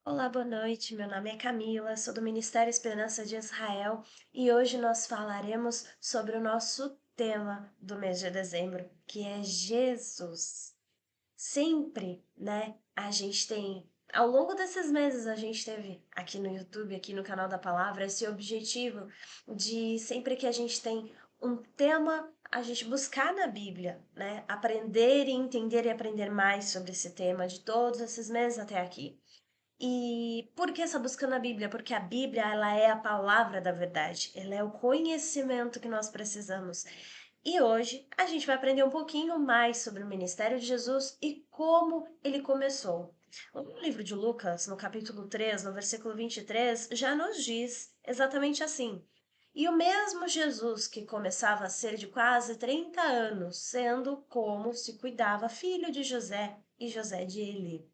Olá, boa noite. Meu nome é Camila, sou do Ministério Esperança de Israel e hoje nós falaremos sobre o nosso tema do mês de dezembro, que é Jesus. Sempre, né? A gente tem, ao longo desses meses, a gente teve aqui no YouTube, aqui no canal da Palavra, esse objetivo de sempre que a gente tem um tema, a gente buscar na Bíblia, né? Aprender e entender e aprender mais sobre esse tema de todos esses meses até aqui. E por que essa busca na Bíblia? Porque a Bíblia, ela é a palavra da verdade, ela é o conhecimento que nós precisamos. E hoje a gente vai aprender um pouquinho mais sobre o ministério de Jesus e como ele começou. No livro de Lucas, no capítulo 3, no versículo 23, já nos diz exatamente assim: E o mesmo Jesus que começava a ser de quase 30 anos, sendo como se cuidava filho de José e José de Eli,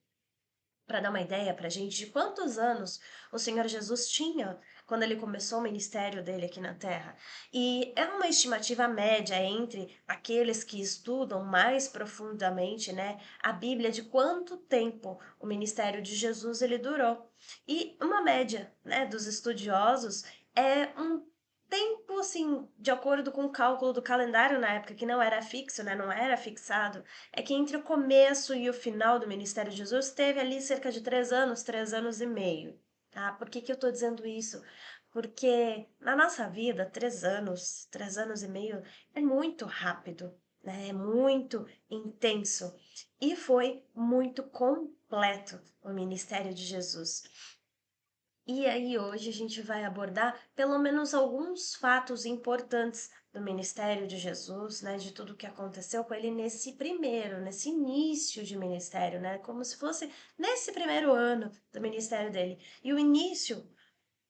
para dar uma ideia para a gente de quantos anos o Senhor Jesus tinha quando ele começou o ministério dele aqui na Terra. E é uma estimativa média entre aqueles que estudam mais profundamente, né, a Bíblia, de quanto tempo o ministério de Jesus ele durou. E uma média, né, dos estudiosos é um tempo, assim, de acordo com o cálculo do calendário na época, que não era fixo, né, não era fixado, é que entre o começo e o final do ministério de Jesus teve ali cerca de 3 anos e meio, tá? Por que que eu tô dizendo isso? Porque na nossa vida, 3 anos e meio é muito rápido, né? É muito intenso. E foi muito completo o ministério de Jesus. E aí hoje a gente vai abordar pelo menos alguns fatos importantes do ministério de Jesus, né, de tudo que aconteceu com ele nesse início de ministério, né, como se fosse nesse primeiro ano do ministério dele. E o início,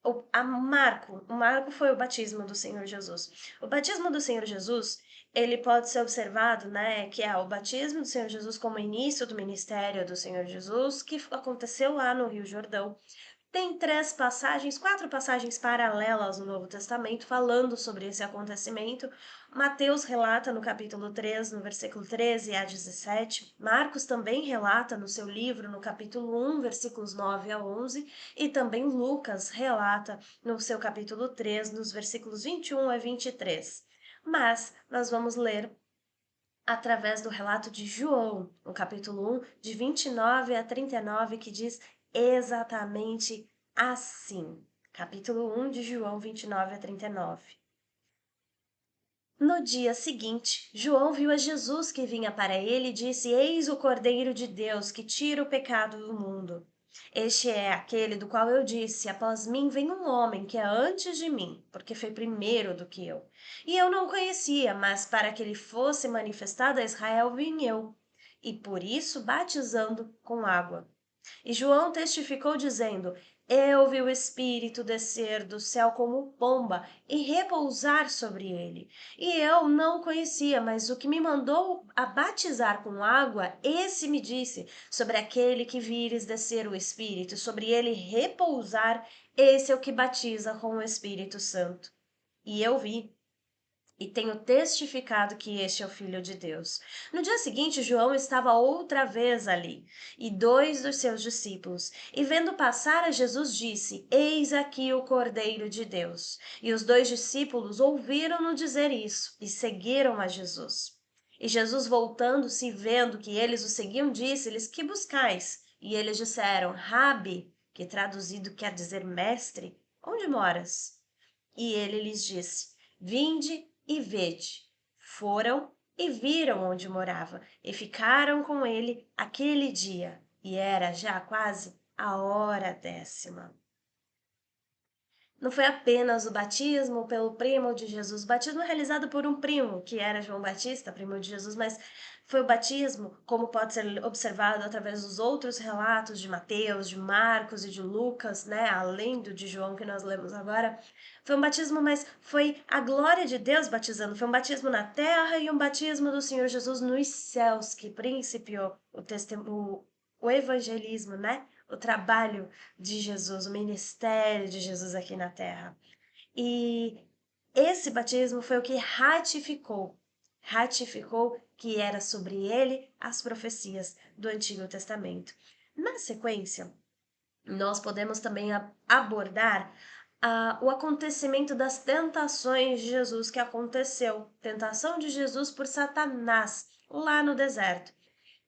o marco foi o batismo do Senhor Jesus. O batismo do Senhor Jesus, ele pode ser observado, né, que é o batismo do Senhor Jesus como início do ministério do Senhor Jesus, que aconteceu lá no Rio Jordão. Tem quatro passagens paralelas no Novo Testamento falando sobre esse acontecimento. Mateus relata no capítulo 3, no versículo 13 a 17. Marcos também relata no seu livro, no capítulo 1, versículos 9 a 11. E também Lucas relata no seu capítulo 3, nos versículos 21 a 23. Mas nós vamos ler através do relato de João, no capítulo 1, de 29 a 39, que diz exatamente assim. Capítulo 1 de João 29 a 39. No dia seguinte, João viu a Jesus que vinha para ele e disse: Eis o Cordeiro de Deus que tira o pecado do mundo. Este é aquele do qual eu disse: Após mim vem um homem que é antes de mim, porque foi primeiro do que eu. E eu não o conhecia, mas para que ele fosse manifestado a Israel vim eu, e por isso batizando com água. E João testificou dizendo: Eu vi o Espírito descer do céu como pomba e repousar sobre ele. E eu não o conhecia, mas o que me mandou a batizar com água, esse me disse: Sobre aquele que vires descer o Espírito, sobre ele repousar, esse é o que batiza com o Espírito Santo. E eu vi e tenho testificado que este é o Filho de Deus. No dia seguinte, João estava outra vez ali, e dois dos seus discípulos, e vendo passar a Jesus, disse: Eis aqui o Cordeiro de Deus. E os dois discípulos ouviram-no dizer isso, e seguiram a Jesus. E Jesus, voltando-se e vendo que eles o seguiam, disse-lhes: Que buscais? E eles disseram: Rabi, que traduzido quer dizer mestre, onde moras? E ele lhes disse: Vinde e vede. Foram e viram onde morava, e ficaram com ele aquele dia, e era já quase a hora 10ª. Não foi apenas o batismo pelo primo de Jesus, o batismo realizado por um primo, que era João Batista, primo de Jesus, mas foi o batismo, como pode ser observado através dos outros relatos de Mateus, de Marcos e de Lucas, né, além do de João que nós lemos agora. Foi um batismo, mas foi a glória de Deus batizando, foi um batismo na terra e um batismo do Senhor Jesus nos céus que principiou o evangelismo, né? O trabalho de Jesus, o ministério de Jesus aqui na Terra. E esse batismo foi o que ratificou que era sobre ele as profecias do Antigo Testamento. Na sequência, Nós podemos também abordar o acontecimento das tentações de Jesus que aconteceu, tentação de Jesus por Satanás lá no deserto.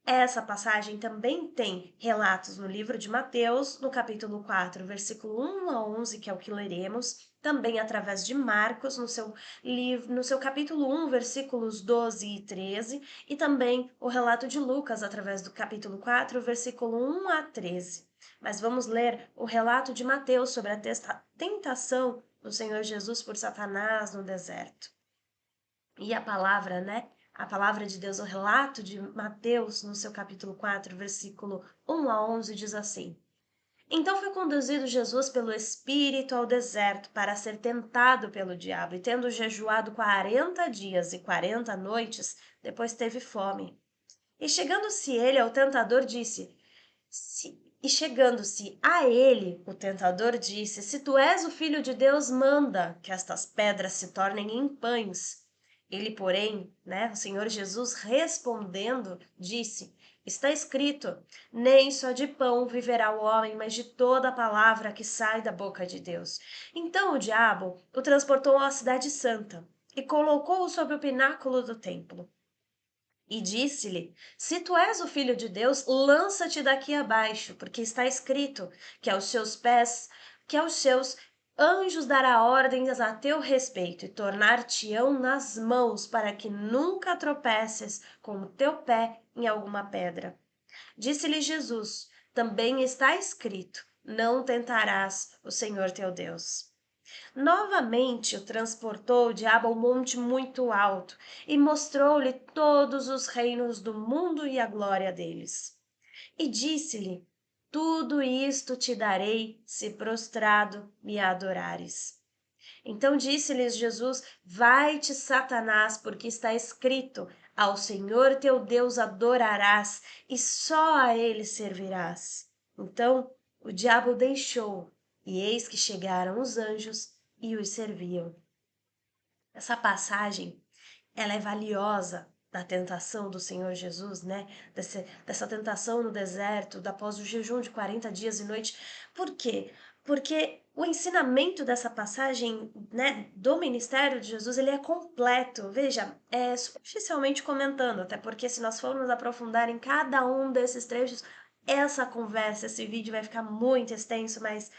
Essa passagem também tem relatos no livro de Mateus, no capítulo 4, versículo 1 a 11, que é o que leremos, também através de Marcos, no seu livro, no seu capítulo 1, versículos 12 e 13, e também o relato de Lucas, através do capítulo 4, versículo 1 a 13. Mas vamos ler o relato de Mateus sobre a tentação do Senhor Jesus por Satanás no deserto. E a palavra, né? A palavra de Deus, o relato de Mateus, no seu capítulo 4, versículo 1 a 11, diz assim: Então foi conduzido Jesus pelo Espírito ao deserto para ser tentado pelo diabo, e tendo jejuado 40 dias e 40 noites, depois teve fome. E chegando-se ele ao tentador, disse: E chegando-se a ele, o tentador disse: Se tu és o filho de Deus, manda que estas pedras se tornem em pães. Ele, porém, né, o Senhor Jesus respondendo, disse: Está escrito: Nem só de pão viverá o homem, mas de toda a palavra que sai da boca de Deus. Então o diabo o transportou à cidade santa e colocou-o sobre o pináculo do templo. E disse-lhe: Se tu és o filho de Deus, lança-te daqui abaixo, porque está escrito que aos seus pés, que aos seus anjos dará ordens a teu respeito e tornar-te-ão nas mãos, para que nunca tropeces com o teu pé em alguma pedra. Disse-lhe Jesus: Também está escrito: Não tentarás o Senhor teu Deus. Novamente o transportou o diabo a um monte muito alto e mostrou-lhe todos os reinos do mundo e a glória deles. E disse-lhe: Tudo isto te darei, se prostrado me adorares. Então disse-lhes Jesus: Vai-te, Satanás, porque está escrito: Ao Senhor teu Deus adorarás e só a ele servirás. Então o diabo deixou, e eis que chegaram os anjos e os serviam. Essa passagem, ela é valiosa da tentação do Senhor Jesus, né? Dessa tentação no deserto, após o jejum de 40 dias e noite. Por quê? Porque o ensinamento dessa passagem, né, do ministério de Jesus, ele é completo. Veja, superficialmente comentando, até porque se nós formos aprofundar em cada um desses trechos, essa conversa, esse vídeo vai ficar muito extenso, mas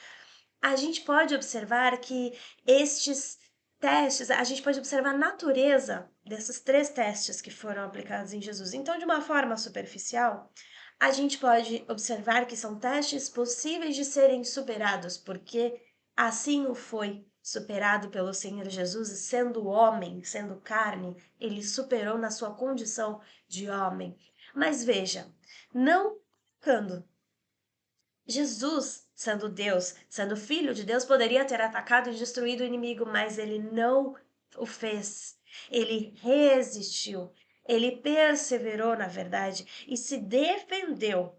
a gente pode observar que estes testes, a gente pode observar a natureza desses 3 testes que foram aplicados em Jesus. Então, de uma forma superficial, a gente pode observar que são testes possíveis de serem superados, porque assim o foi superado pelo Senhor Jesus, sendo homem, sendo carne, ele superou na sua condição de homem. Mas veja, não ficando Jesus, sendo Deus, sendo filho de Deus, poderia ter atacado e destruído o inimigo, mas ele não o fez. Ele resistiu, ele perseverou, na verdade, e se defendeu.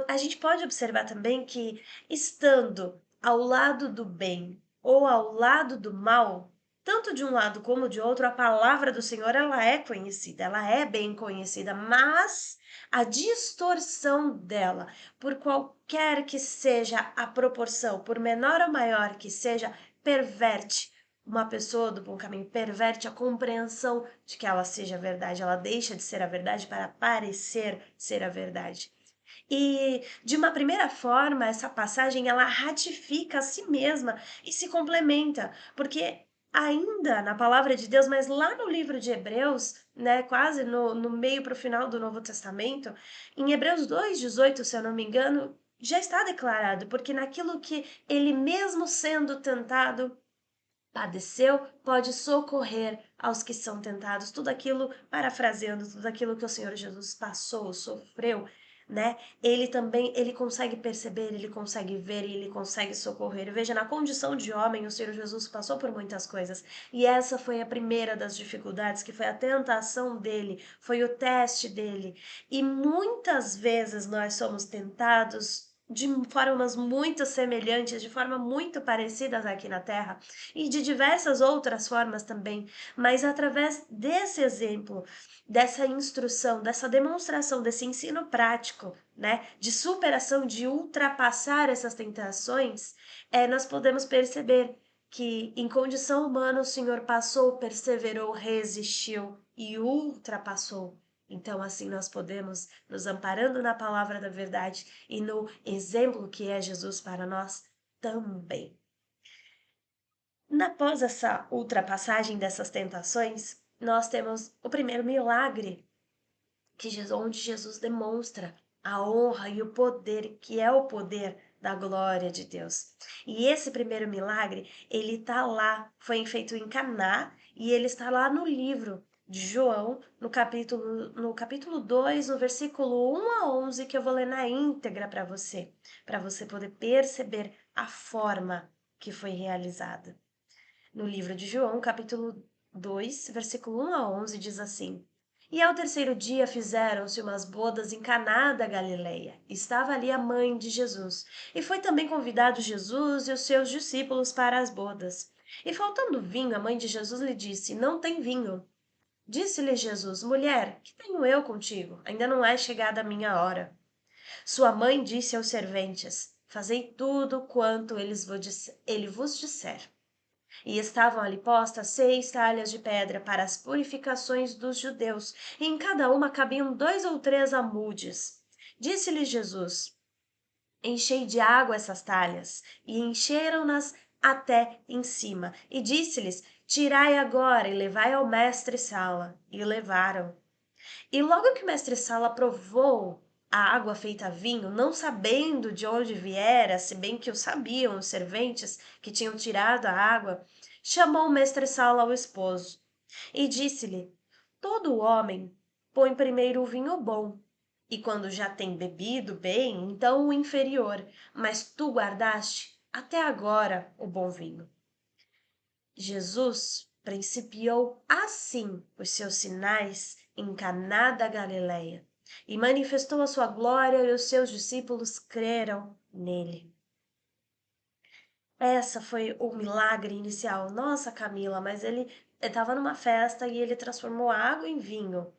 A gente pode observar também que, estando ao lado do bem ou ao lado do mal, tanto de um lado como de outro, a palavra do Senhor ela é conhecida, ela é bem conhecida, mas a distorção dela, por qualquer que seja a proporção, por menor ou maior que seja, perverte uma pessoa do bom caminho, perverte a compreensão de que ela seja a verdade, ela deixa de ser a verdade para parecer ser a verdade. E de uma primeira forma, essa passagem ela ratifica a si mesma e se complementa, porque ainda na palavra de Deus, mas lá no livro de Hebreus, né, quase no meio para o final do Novo Testamento, em Hebreus 2:18, se eu não me engano, já está declarado, porque naquilo que ele mesmo sendo tentado padeceu, pode socorrer aos que são tentados. Tudo aquilo, parafraseando, tudo aquilo que o Senhor Jesus passou, sofreu, né? Ele também, ele consegue perceber, ele consegue ver e ele consegue socorrer. Veja, na condição de homem, o Senhor Jesus passou por muitas coisas. E essa foi a primeira das dificuldades, que foi a tentação dele, foi o teste dele. E muitas vezes nós somos tentados de formas muito semelhantes, de forma muito parecidas aqui na Terra, e de diversas outras formas também, mas através desse exemplo, dessa instrução, dessa demonstração, desse ensino prático, né, de superação, de ultrapassar essas tentações, nós podemos perceber que em condição humana o Senhor passou, perseverou, resistiu e ultrapassou. Então, assim, nós podemos, nos amparando na palavra da verdade e no exemplo que é Jesus para nós, também. Após essa ultrapassagem dessas tentações, nós temos o primeiro milagre onde Jesus demonstra a honra e o poder, que é o poder da glória de Deus. E esse primeiro milagre, ele está lá, foi feito em Caná, e ele está lá no livro de João, no capítulo 2, no versículo 1 a 11, que eu vou ler na íntegra para você poder perceber a forma que foi realizada. No livro de João, capítulo 2, versículo 1 a 11, diz assim: E ao terceiro dia fizeram-se umas bodas em Caná da Galileia. Estava ali a mãe de Jesus. E foi também convidado Jesus e os seus discípulos para as bodas. E faltando vinho, a mãe de Jesus lhe disse: Não tem vinho. Disse-lhe Jesus: Mulher, que tenho eu contigo? Ainda não é chegada a minha hora. Sua mãe disse aos serventes: Fazei tudo quanto ele vos disser. E estavam ali postas 6 talhas de pedra para as purificações dos judeus, e em cada uma cabiam 2 ou 3 almudes. Disse-lhe Jesus: Enchei de água essas talhas, e encheram-nas até em cima. E disse-lhes: Tirai agora e levai ao mestre-sala. E o levaram. E logo que o mestre-sala provou a água feita vinho, não sabendo de onde viera, se bem que o sabiam os serventes que tinham tirado a água, chamou o mestre-sala ao esposo e disse-lhe: Todo homem põe primeiro o vinho bom, e quando já tem bebido bem, então o inferior, mas tu guardaste até agora o bom vinho. Jesus principiou assim os seus sinais em Caná da Galileia e manifestou a sua glória e os seus discípulos creram nele. Essa foi o milagre inicial. Nossa, Camila, mas ele estava numa festa e ele transformou água em vinho.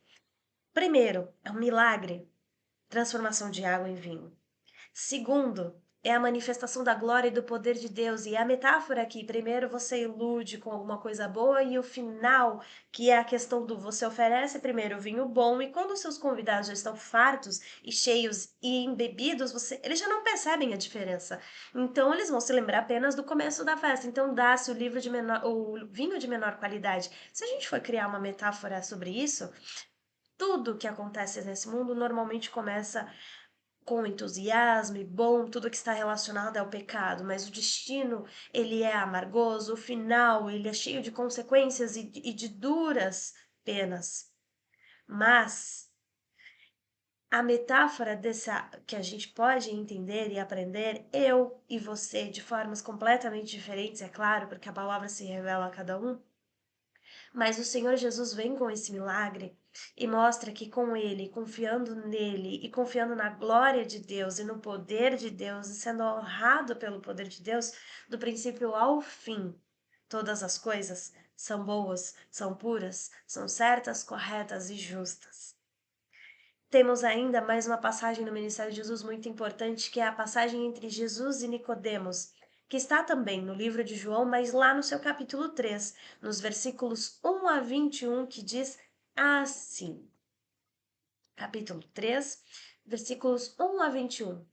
Primeiro, é um milagre, transformação de água em vinho. Segundo, é a manifestação da glória e do poder de Deus. E a metáfora aqui, primeiro você ilude com alguma coisa boa e o final, que é a questão do você oferece primeiro o vinho bom e quando os seus convidados já estão fartos e cheios e embebidos, eles já não percebem a diferença. Então eles vão se lembrar apenas do começo da festa. Então dá-se o vinho de menor qualidade. Se a gente for criar uma metáfora sobre isso, tudo que acontece nesse mundo normalmente começa com entusiasmo e bom, tudo que está relacionado ao pecado, mas o destino, ele é amargoso, o final, ele é cheio de consequências e de duras penas. Mas a metáfora dessa que a gente pode entender e aprender, eu e você, de formas completamente diferentes, é claro, porque a palavra se revela a cada um, mas o Senhor Jesus vem com esse milagre e mostra que com ele, confiando nele e confiando na glória de Deus e no poder de Deus e sendo honrado pelo poder de Deus, do princípio ao fim, todas as coisas são boas, são puras, são certas, corretas e justas. Temos ainda mais uma passagem no ministério de Jesus muito importante, que é a passagem entre Jesus e Nicodemos, que está também no livro de João, mas lá no seu capítulo 3, nos versículos 1 a 21, que diz assim: capítulo 3, versículos 1 a 21.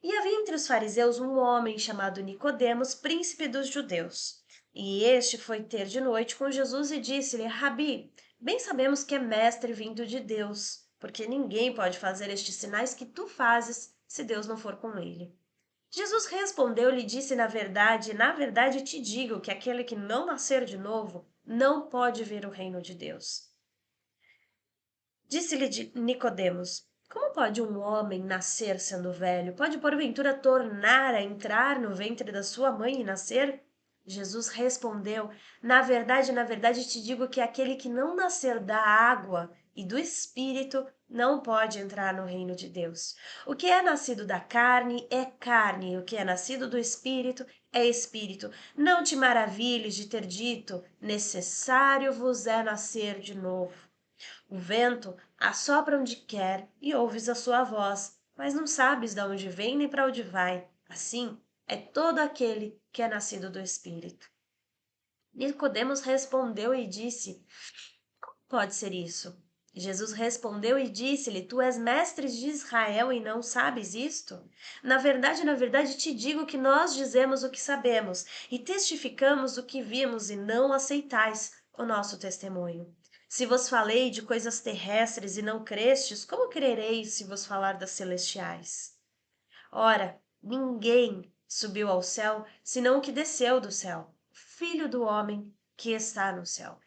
E havia entre os fariseus um homem chamado Nicodemos, príncipe dos judeus. E este foi ter de noite com Jesus e disse-lhe: Rabi, bem sabemos que é mestre vindo de Deus, porque ninguém pode fazer estes sinais que tu fazes se Deus não for com ele. Jesus respondeu-lhe e disse: na verdade te digo que aquele que não nascer de novo não pode ver o reino de Deus. Disse-lhe Nicodemos: Como pode um homem nascer sendo velho? Pode porventura tornar a entrar no ventre da sua mãe e nascer? Jesus respondeu: na verdade te digo que aquele que não nascer da água e do Espírito não pode entrar no reino de Deus. O que é nascido da carne é carne, o que é nascido do espírito é espírito. Não te maravilhes de ter dito: necessário vos é nascer de novo. O vento assopra onde quer e ouves a sua voz, mas não sabes de onde vem nem para onde vai. Assim é todo aquele que é nascido do espírito. Nicodemos respondeu e disse: pode ser isso? Jesus respondeu e disse-lhe: Tu és mestre de Israel e não sabes isto? Na verdade, te digo que nós dizemos o que sabemos e testificamos o que vimos e não aceitais o nosso testemunho. Se vos falei de coisas terrestres e não crestes, como crereis se vos falar das celestiais? Ora, ninguém subiu ao céu senão o que desceu do céu, Filho do homem que está no céu.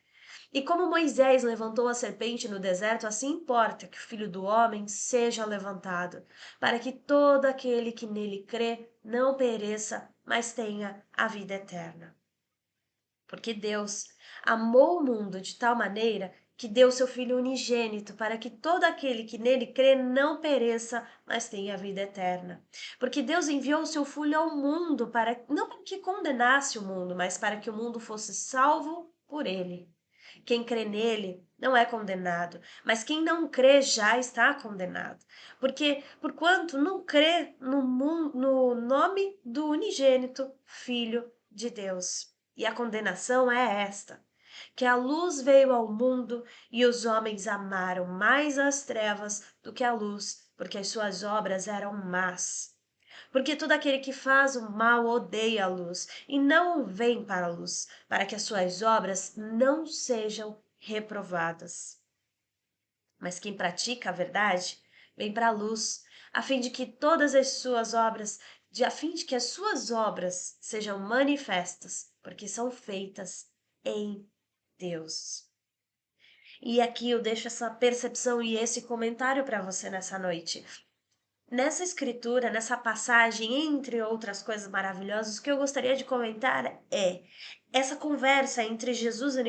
E como Moisés levantou a serpente no deserto, assim importa que o Filho do Homem seja levantado, para que todo aquele que nele crê não pereça, mas tenha a vida eterna. Porque Deus amou o mundo de tal maneira que deu seu Filho unigênito, para que todo aquele que nele crê não pereça, mas tenha a vida eterna. Porque Deus enviou o seu Filho ao mundo para não para que condenasse o mundo, mas para que o mundo fosse salvo por ele. Quem crê nele não é condenado, mas quem não crê já está condenado. Porque, porquanto não crê no nome do unigênito Filho de Deus. E a condenação é esta: que a luz veio ao mundo e os homens amaram mais as trevas do que a luz, porque as suas obras eram más. Porque todo aquele que faz o mal odeia a luz e não vem para a luz, para que as suas obras não sejam reprovadas. Mas quem pratica a verdade vem para a luz, a fim de que todas as suas obras, a fim de que as suas obras sejam manifestas, porque são feitas em Deus. E aqui eu deixo essa percepção e esse comentário para você nessa noite. Nessa escritura, nessa passagem, entre outras coisas maravilhosas, o que eu gostaria de comentar é essa conversa entre Jesus e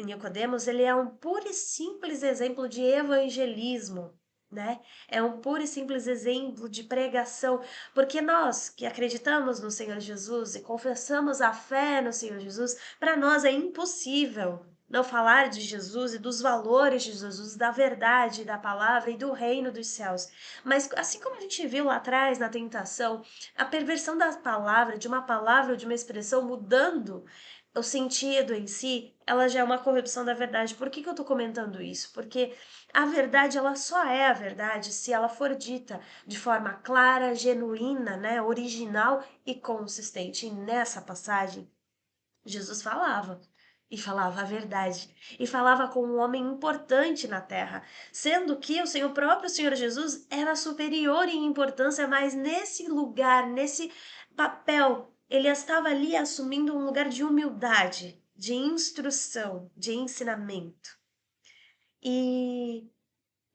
Nicodemos, ele é um puro e simples exemplo de evangelismo, né? É um puro e simples exemplo de pregação, porque nós que acreditamos no Senhor Jesus e confessamos a fé no Senhor Jesus, para nós é impossível não falar de Jesus e dos valores de Jesus, da verdade, da palavra e do reino dos céus. Mas assim como a gente viu lá atrás na tentação, a perversão da palavra, de uma palavra ou de uma expressão mudando o sentido em si, ela já é uma corrupção da verdade. Por que eu tô comentando isso? Porque a verdade, ela só é a verdade se ela for dita de forma clara, genuína, né, original e consistente. E nessa passagem, Jesus falava. E falava a verdade. E falava com um homem importante na terra. Sendo que o próprio Senhor Jesus era superior em importância, mas nesse lugar, nesse papel, ele estava ali assumindo um lugar de humildade, de instrução, de ensinamento. E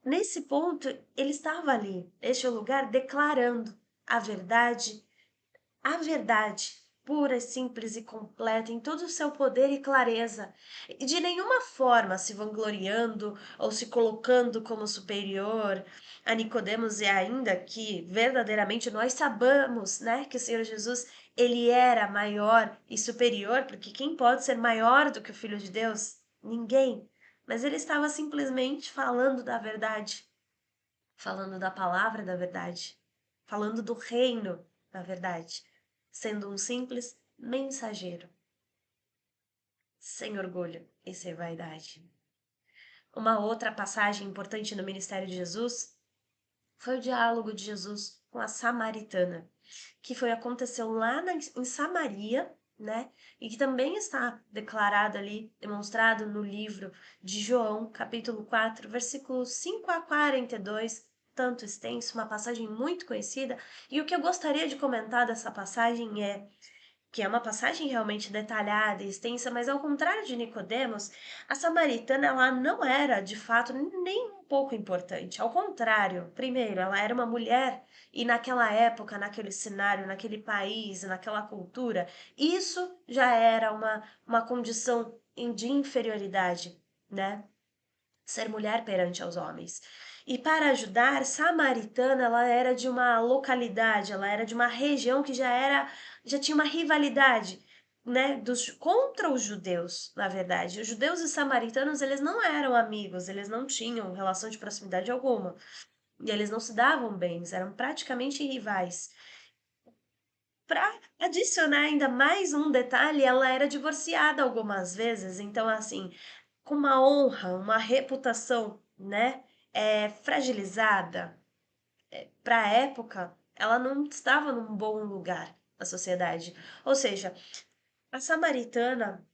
nesse ponto, ele estava ali, neste lugar, declarando a verdade, pura, simples e completa, em todo o seu poder e clareza, e de nenhuma forma se vangloriando ou se colocando como superior a Nicodemos, e ainda que verdadeiramente nós sabemos, né, que o Senhor Jesus, ele era maior e superior, porque quem pode ser maior do que o Filho de Deus? Ninguém. Mas ele estava simplesmente falando da verdade, falando da palavra da verdade, falando do reino da verdade, sendo um simples mensageiro, sem orgulho e sem vaidade. Uma outra passagem importante no ministério de Jesus foi o diálogo de Jesus com a samaritana, que aconteceu lá em Samaria, né? E que também está declarado ali, demonstrado no livro de João, capítulo 4, versículos 5 a 42, tanto extenso, uma passagem muito conhecida. E o que eu gostaria de comentar dessa passagem é que é uma passagem realmente detalhada e extensa, mas ao contrário de Nicodemos, a samaritana ela não era, de fato, nem um pouco importante. Ao contrário, primeiro, ela era uma mulher e naquela época, naquele cenário, naquele país, naquela cultura, isso já era uma condição de inferioridade, né? Ser mulher perante aos homens. E para ajudar, Samaritana, ela era de uma localidade, ela era de uma região que já tinha uma rivalidade, né, contra os judeus, na verdade. Os judeus e samaritanos, eles não eram amigos, eles não tinham relação de proximidade alguma. E eles não se davam bem, eles eram praticamente rivais. Para adicionar ainda mais um detalhe, ela era divorciada algumas vezes, então assim, com uma honra, uma reputação, né, fragilizada, para a época, ela não estava num bom lugar na sociedade. Ou seja, a samaritana,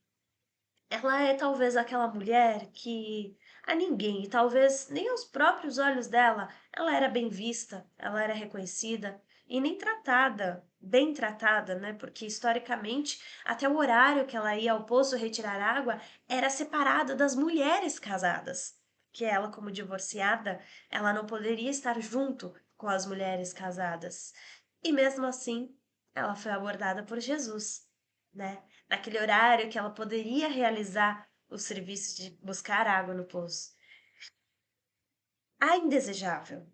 ela é talvez aquela mulher que a ninguém, e talvez nem aos próprios olhos dela, ela era bem vista, ela era reconhecida e nem tratada, bem tratada, né? Porque historicamente, até o horário que ela ia ao poço retirar água era separado das mulheres casadas, que ela, como divorciada, ela não poderia estar junto com as mulheres casadas. E mesmo assim, ela foi abordada por Jesus, né? Naquele horário que ela poderia realizar o serviço de buscar água no poço. A indesejável,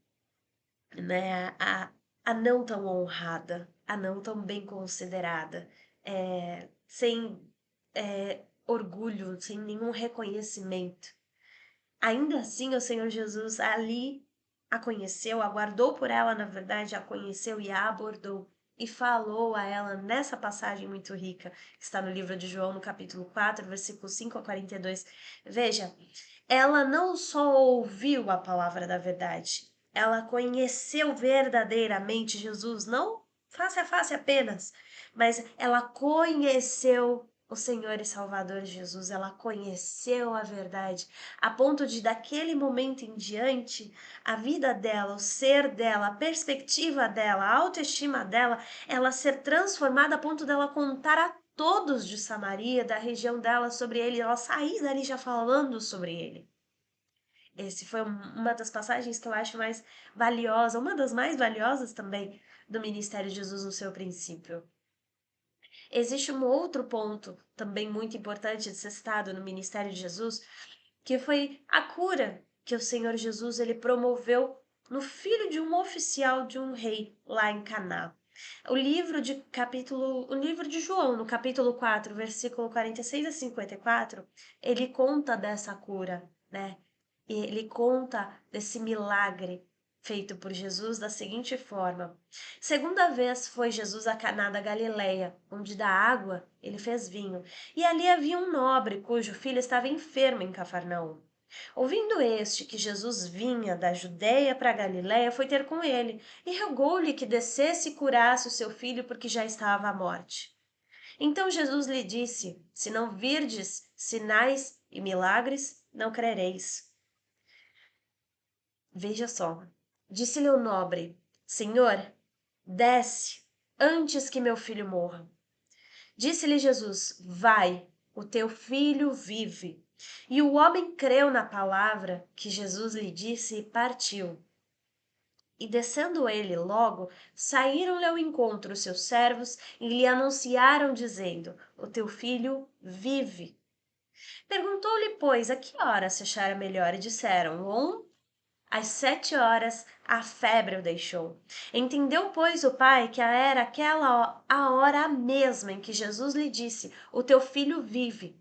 né? A não tão honrada, a não tão bem considerada, sem orgulho, sem nenhum reconhecimento. Ainda assim, o Senhor Jesus ali a conheceu, aguardou por ela, na verdade, a conheceu e a abordou. E falou a ela nessa passagem muito rica, que está no livro de João, no capítulo 4, versículos 5 a 42. Veja, ela não só ouviu a palavra da verdade, ela conheceu verdadeiramente Jesus, não face a face apenas, mas ela conheceu o Senhor e Salvador Jesus, ela conheceu a verdade, a ponto de, daquele momento em diante, a vida dela, o ser dela, a perspectiva dela, a autoestima dela, ela ser transformada a ponto dela contar a todos de Samaria, da região dela, sobre ele, ela sair dali já falando sobre ele. Esse foi uma das passagens que eu acho mais valiosa, uma das mais valiosas também do ministério de Jesus no seu princípio. Existe um outro ponto também muito importante de ser citado no ministério de Jesus, que foi a cura que o Senhor Jesus ele promoveu no filho de um oficial de um rei lá em Caná. O livro de João, no capítulo 4, versículo 46 a 54, ele conta dessa cura, né? E ele conta desse milagre feito por Jesus da seguinte forma: segunda vez foi Jesus a Caná da Galileia, onde da água ele fez vinho, e ali havia um nobre cujo filho estava enfermo em Cafarnaum. Ouvindo este que Jesus vinha da Judéia para a Galiléia, foi ter com ele e rogou-lhe que descesse e curasse o seu filho, porque já estava à morte. Então Jesus lhe disse: se não virdes sinais e milagres, não crereis. Veja só, disse-lhe o nobre: Senhor, desce antes que meu filho morra. Disse-lhe Jesus: vai, o teu filho vive. E o homem creu na palavra que Jesus lhe disse e partiu. E descendo ele logo, saíram-lhe ao encontro os seus servos e lhe anunciaram, dizendo: o teu filho vive. Perguntou-lhe, pois, a que hora se achara melhor, e disseram: às 7 horas a febre o deixou. Entendeu, pois, o pai que era aquela a hora mesma em que Jesus lhe disse: o teu filho vive.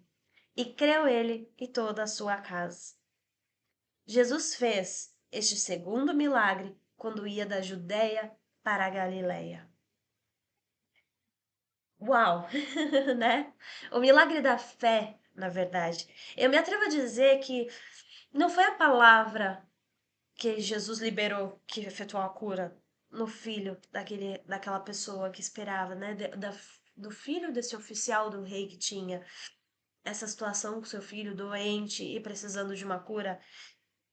E creu ele e toda a sua casa. Jesus fez este segundo milagre quando ia da Judéia para a Galiléia. Uau, né? O milagre da fé, na verdade. Eu me atrevo a dizer que não foi a palavra que Jesus liberou que efetuou a cura no filho daquela pessoa que esperava, né? Do filho desse oficial do rei que tinha essa situação com seu filho doente e precisando de uma cura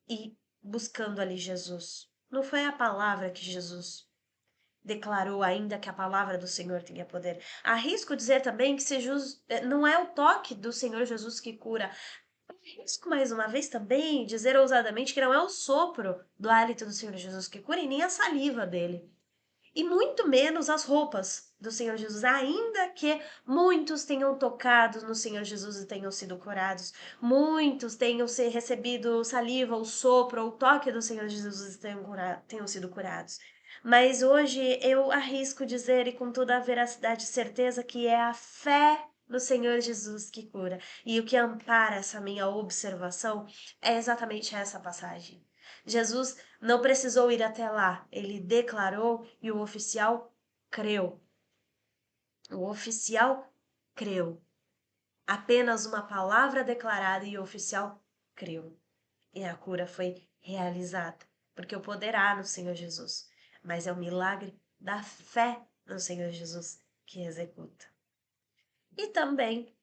e buscando ali Jesus. Não foi a palavra que Jesus declarou, ainda que a palavra do Senhor tenha poder. Arrisco dizer também que não é o toque do Senhor Jesus que cura. Arrisco mais uma vez também dizer ousadamente que não é o sopro do hálito do Senhor Jesus que cura e nem a saliva dele. e muito menos as roupas do Senhor Jesus, ainda que muitos tenham tocado no Senhor Jesus e tenham sido curados, muitos tenham recebido saliva, o sopro, ou o toque do Senhor Jesus e tenham sido curados. Mas hoje eu arrisco dizer, e com toda a veracidade e certeza, que é a fé no Senhor Jesus que cura. E o que ampara essa minha observação é exatamente essa passagem. Jesus não precisou ir até lá, ele declarou e o oficial creu. O oficial creu. Apenas uma palavra declarada e o oficial creu. E a cura foi realizada, porque o poder há no Senhor Jesus, mas é o milagre da fé no Senhor Jesus que executa. E também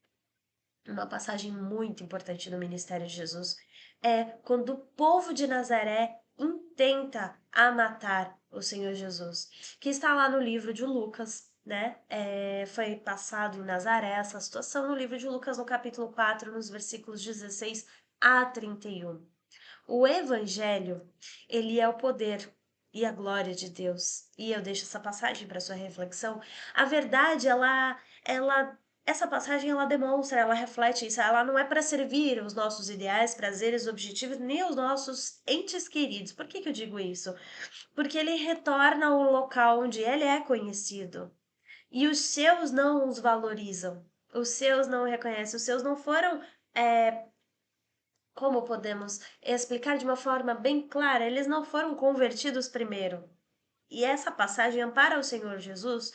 uma passagem muito importante no ministério de Jesus é quando o povo de Nazaré intenta a matar o Senhor Jesus, que está lá no livro de Lucas, né? Foi passado em Nazaré essa situação no livro de Lucas, no capítulo 4, nos versículos 16 a 31. O evangelho, ele é o poder e a glória de Deus. E eu deixo essa passagem para sua reflexão. A verdade, essa passagem ela demonstra, ela reflete isso. Ela não é para servir os nossos ideais, prazeres, objetivos, nem os nossos entes queridos. Por que eu digo isso? Porque ele retorna ao local onde ele é conhecido. E os seus não os valorizam. Os seus não o reconhecem. Os seus não foram como podemos explicar de uma forma bem clara, eles não foram convertidos primeiro. E essa passagem ampara o Senhor Jesus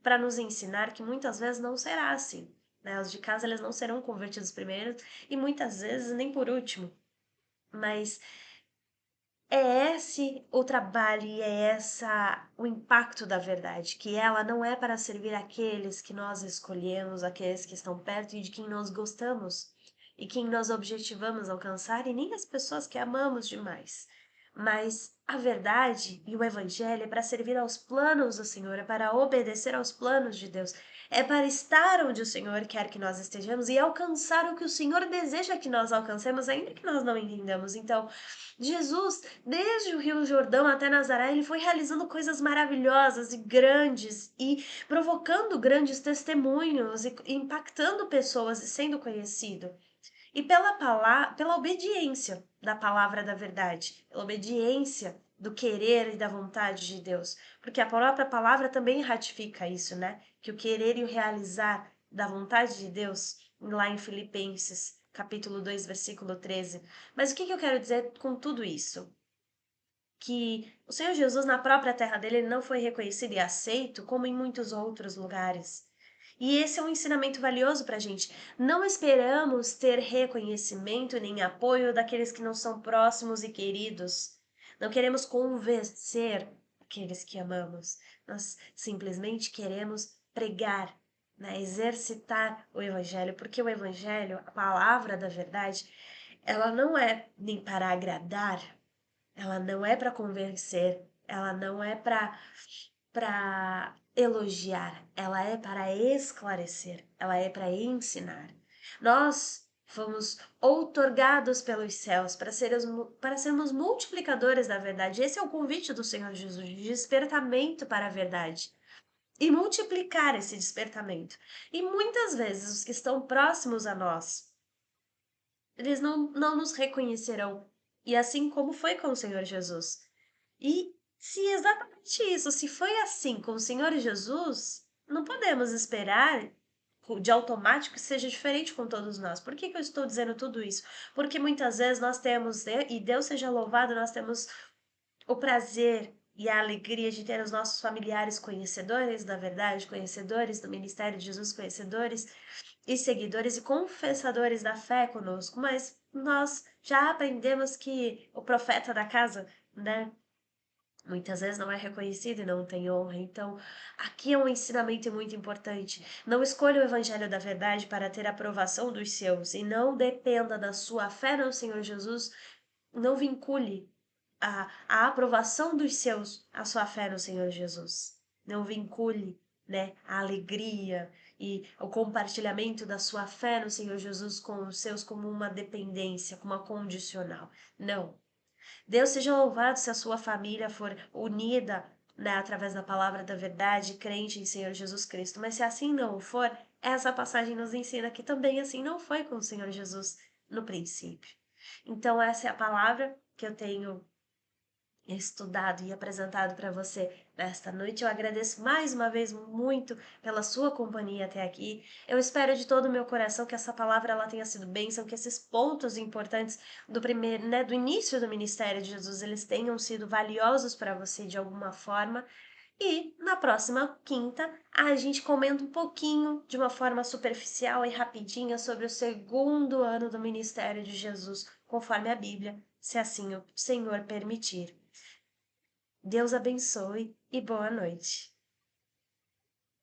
para nos ensinar que muitas vezes não será assim. Né? Os de casa eles não serão convertidos primeiro e muitas vezes nem por último. Mas é esse o trabalho e é essa o impacto da verdade, que ela não é para servir aqueles que nós escolhemos, aqueles que estão perto e de quem nós gostamos e quem nós objetivamos alcançar e nem as pessoas que amamos demais. Mas a verdade e o evangelho é para servir aos planos do Senhor, é para obedecer aos planos de Deus, é para estar onde o Senhor quer que nós estejamos e alcançar o que o Senhor deseja que nós alcancemos, ainda que nós não entendamos. Então, Jesus, desde o Rio Jordão até Nazaré, ele foi realizando coisas maravilhosas e grandes e provocando grandes testemunhos e impactando pessoas e sendo conhecido. E pela obediência da palavra da verdade, pela obediência do querer e da vontade de Deus, porque a própria palavra também ratifica isso, né? Que o querer e o realizar da vontade de Deus, lá em Filipenses, capítulo 2, versículo 13. Mas o que eu quero dizer com tudo isso? Que o Senhor Jesus, na própria terra dele, ele não foi reconhecido e aceito como em muitos outros lugares. E esse é um ensinamento valioso para a gente. Não esperamos ter reconhecimento nem apoio daqueles que não são próximos e queridos. Não queremos convencer aqueles que amamos. Nós simplesmente queremos pregar, né? Exercitar o Evangelho, porque o Evangelho, a palavra da verdade, ela não é nem para agradar, ela não é para convencer, ela não é para elogiar, ela é para esclarecer, ela é para ensinar. Nós fomos outorgados pelos céus para sermos multiplicadores da verdade. Esse é o convite do Senhor Jesus, de despertamento para a verdade. E multiplicar esse despertamento. E muitas vezes os que estão próximos a nós, eles não nos reconhecerão. E assim como foi com o Senhor Jesus. E se exatamente isso, se foi assim com o Senhor Jesus, não podemos esperar de automático que seja diferente com todos nós. Por que eu estou dizendo tudo isso? Porque muitas vezes nós temos, e Deus seja louvado, nós temos o prazer e a alegria de ter os nossos familiares conhecedores da verdade, conhecedores do ministério de Jesus, conhecedores e seguidores e confessadores da fé conosco, mas nós já aprendemos que o profeta da casa, né, muitas vezes não é reconhecido e não tem honra. Então, aqui é um ensinamento muito importante. Não escolha o evangelho da verdade para ter a aprovação dos seus e não dependa da sua fé no Senhor Jesus. Não vincule a aprovação dos seus à sua fé no Senhor Jesus. Não vincule, né, a alegria e o compartilhamento da sua fé no Senhor Jesus com os seus como uma dependência, como uma condicional. Não. Deus seja louvado se a sua família for unida né, através da palavra da verdade, crente em Senhor Jesus Cristo. Mas se assim não for, essa passagem nos ensina que também assim não foi com o Senhor Jesus no princípio. Então, essa é a palavra que eu tenho estudado e apresentado para você nesta noite. Eu agradeço mais uma vez muito pela sua companhia até aqui. Eu espero de todo o meu coração que essa palavra ela tenha sido bênção, que esses pontos importantes do primeiro, né, do início do ministério de Jesus, eles tenham sido valiosos para você de alguma forma. E na próxima quinta, a gente comenta um pouquinho, de uma forma superficial e rapidinha, sobre o segundo ano do ministério de Jesus, conforme a Bíblia, se assim o Senhor permitir. Deus abençoe e boa noite.